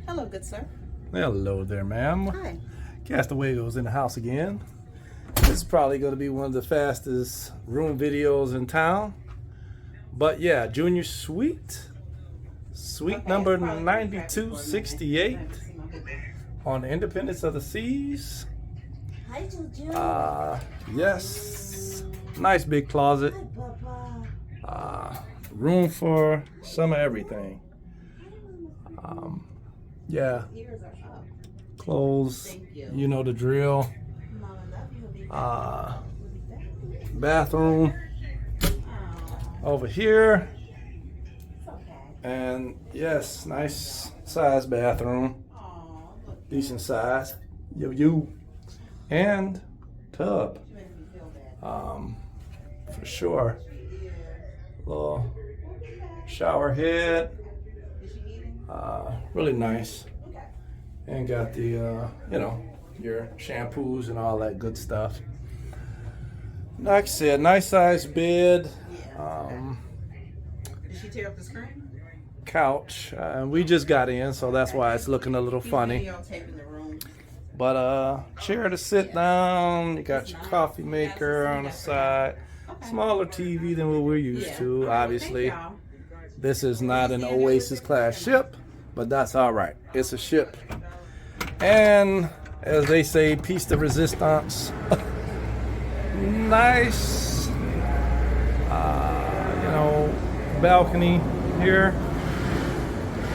Hello, good sir. Hello there, ma'am. Hi. Castawago's in the house again. This is probably going to be one of the fastest room videos in town. But yeah, Junior Suite. Suite number 9268 on the Independence of the Seas. Hi, Juju. Yes. Nice big closet. Papa. Room for some of everything. Yeah. Ears are up. Clothes. Thank you. You know the drill. Mama love you. Bathroom Oh, over here. it's okay. And yes, nice size bathroom. Oh, look, Decent size. You. And tub. you make me feel bad. For sure. Yeah. Little shower head. Is she eating? Really nice. Okay. And got the, your shampoos and all that good stuff. Like I said, nice size bed. Yeah. Did she tear up the screen? Couch. We just got in, so that's why it's looking a little funny. Videotaping the room. But chair to sit down. You got your coffee maker on the side. Smaller TV than what we're used to, Thank obviously. y'all. This is not an Oasis class ship, but that's all right. It's a ship. And as they say, piece de resistance. Nice, balcony here.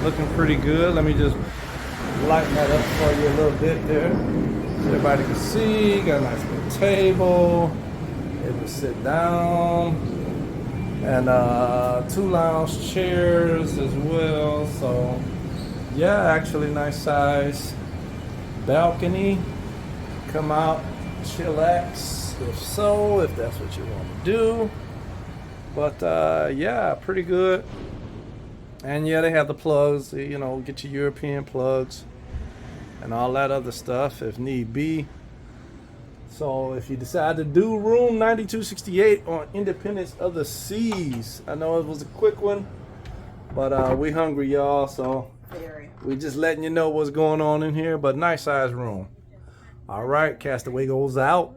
Looking pretty good. Let me just lighten that up for you a little bit there. So everybody can see. Got a nice little table. Able to sit down. And 2 lounge chairs as well. So yeah, actually nice size balcony. Come out, chillax if that's what you want to do. But yeah, pretty good. And yeah, they have the plugs, get your European plugs and all that other stuff if need be. So if you decide to do room 9268 on Independence of the Seas, I know it was a quick one, but we hungry, y'all, so Very. we just letting you know what's going on in here. But nice size room. All right, Castaway goes out.